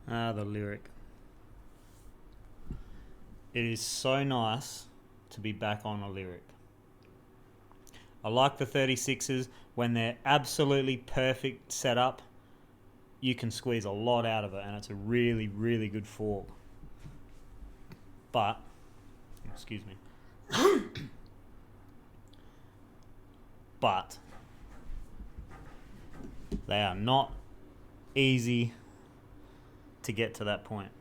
The lyric. It is so nice to be back on a lyric. I like the 36s when they're absolutely perfect setup. You can squeeze a lot out of it, and it's a really, really good fork. But, excuse me. But they are not easy to get to that point.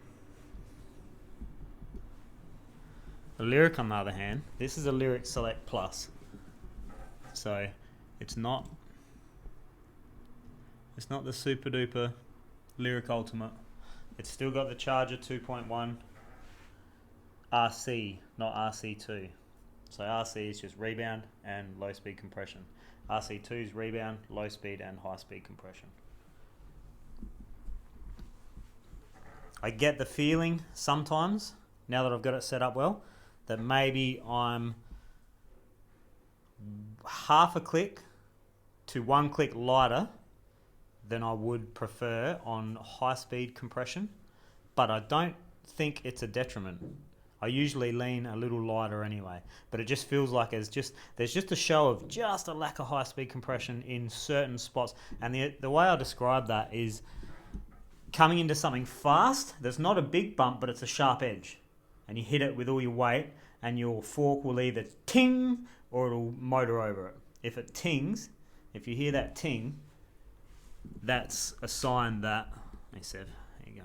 The Lyrik, on the other hand, this is a Lyrik Select Plus. So it's not the super duper Lyrik Ultimate. It's still got the Charger 2.1 RC, not RC2. So RC is just rebound and low speed compression. RC2 is rebound, low speed and high speed compression. I get the feeling sometimes, now that I've got it set up well, that maybe I'm half a click to 1 click lighter than I would prefer on high speed compression, but I don't think it's a detriment. I usually lean a little lighter anyway, but it just feels like there's just a show of just a lack of high speed compression in certain spots. And the way I describe that is coming into something fast, there's not a big bump, but it's a sharp edge. And you hit it with all your weight, and your fork will either ting or it'll motor over it. If it tings, if you hear that ting, that's a sign that... Hey, Sev, how you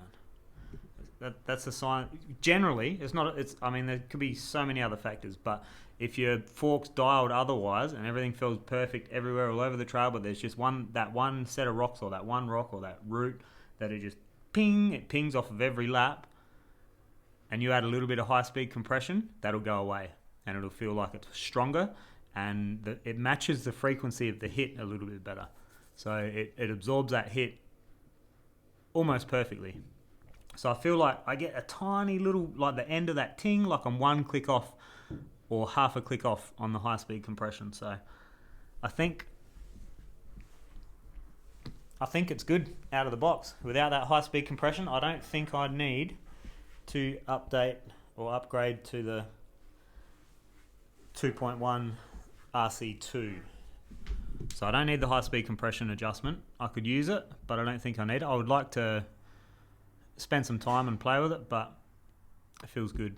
going? That's a sign. Generally, I mean, there could be so many other factors, but if your fork's dialed otherwise and everything feels perfect everywhere all over the trail, but there's just that one set of rocks or that one rock or that root that it just it pings off of every lap, and you add a little bit of high-speed compression, that'll go away, and it'll feel like it's stronger, and it matches the frequency of the hit a little bit better. So it absorbs that hit almost perfectly. So I feel like I get a tiny little, like the end of that ting, like I'm 1 click off or half a click off on the high-speed compression. So I think it's good out of the box. Without that high-speed compression, I don't think I'd need to update or upgrade to the 2.1 RC2. So I don't need the high-speed compression adjustment. I could use it, but I don't think I need it. I would like to spend some time and play with it, but it feels good.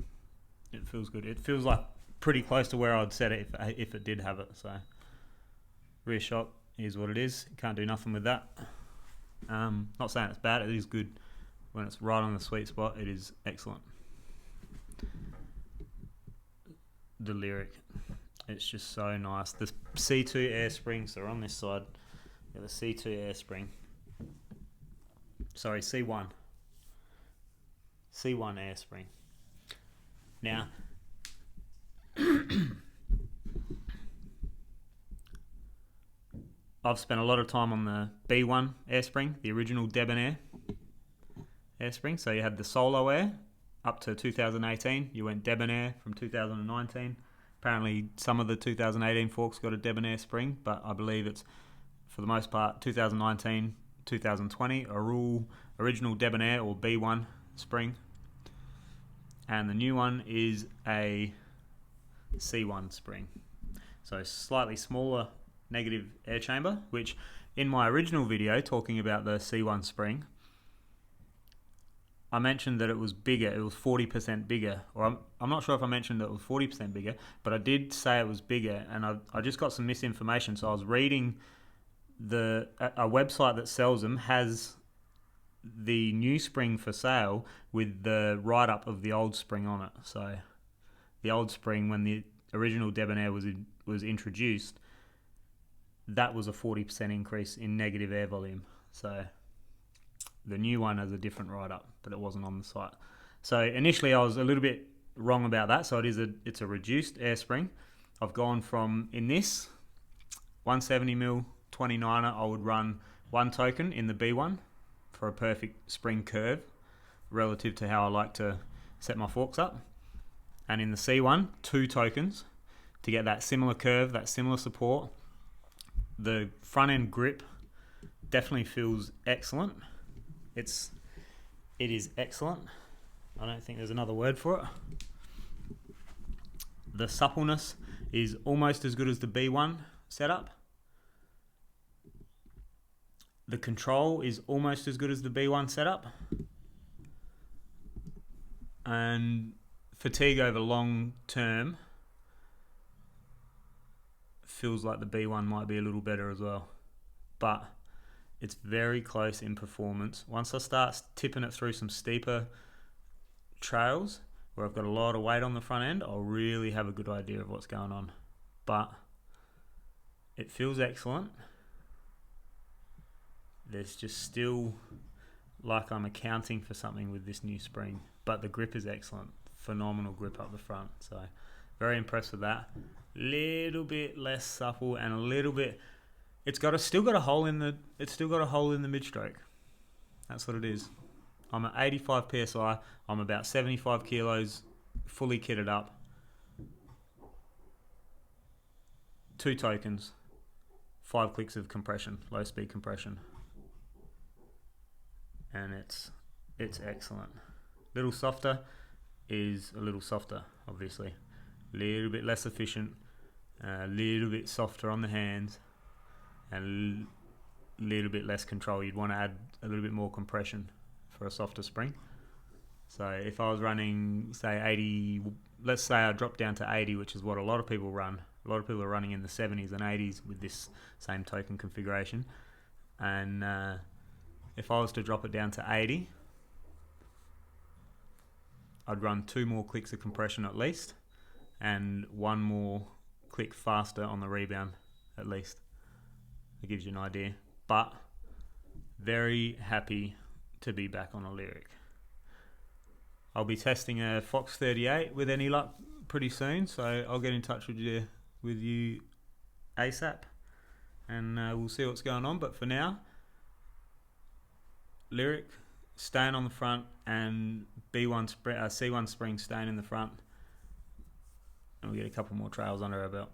It feels good. It feels like pretty close to where I'd set it if it did have it. So rear shock is what it is. Can't do nothing with that. Not saying it's bad. It is good. When it's right on the sweet spot, it is excellent. The Lyrik. It's just so nice. The C2 air springs are on this side. Yeah, the C2 air spring. Sorry, C1. C1 air spring. Now, I've spent a lot of time on the B1 air spring, the original Debonair air spring. So you had the Solo Air up to 2018. You went Debonair from 2019. Apparently, some of the 2018 forks got a Debonair spring, but I believe it's, for the most part, 2019, 2020 are all original Debonair or B1 spring. And the new one is a C1 spring. So slightly smaller negative air chamber, which in my original video talking about the C1 spring, I mentioned that it was bigger. It was 40% bigger, or I'm not sure if I mentioned that it was 40% bigger, but I did say it was bigger, and I just got some misinformation. So I was reading a website that sells them has the new spring for sale with the write-up of the old spring on it. So the old spring, when the original Debonair was introduced, that was a 40% increase in negative air volume. So the new one has a different write-up, but it wasn't on the site. So initially I was a little bit wrong about that. So it's a reduced air spring. I've gone from, in this 170mm 29er, I would run 1 token in the B1 for a perfect spring curve relative to how I like to set my forks up. And in the C1, 2 tokens to get that similar curve, that similar support. The front end grip definitely feels excellent. It is excellent. I don't think there's another word for it. The suppleness is almost as good as the B1 setup. The control is almost as good as the B1 setup. And fatigue over long term feels like the B1 might be a little better as well. But it's very close in performance. Once I start tipping it through some steeper trails where I've got a lot of weight on the front end, I'll really have a good idea of what's going on. But it feels excellent. There's just still like I'm accounting for something with this new spring, but the grip is excellent. Phenomenal grip up the front. So very impressed with that. Little bit less supple and a little bit. It's still got a hole in the mid stroke. That's what it is. I'm at 85 psi. I'm about 75 kilos, fully kitted up. 2 tokens, 5 clicks of compression, low speed compression, and it's excellent. Little softer is a little softer, obviously. A little bit less efficient, a little bit softer on the hands, and a little bit less control. You'd want to add a little bit more compression for a softer spring. So if I was running, say 80, let's say I dropped down to 80, which is what a lot of people run. A lot of people are running in the 70s and 80s with this same token configuration. And if I was to drop it down to 80, I'd run 2 more clicks of compression at least, and 1 more click faster on the rebound at least. It gives you an idea. But very happy to be back on a Lyrik. I'll be testing a Fox 38 with any luck pretty soon, so I'll get in touch with you ASAP, and we'll see what's going on. But for now, Lyrik staying on the front, and C1 spring staying in the front, and we'll get a couple more trails under our belt.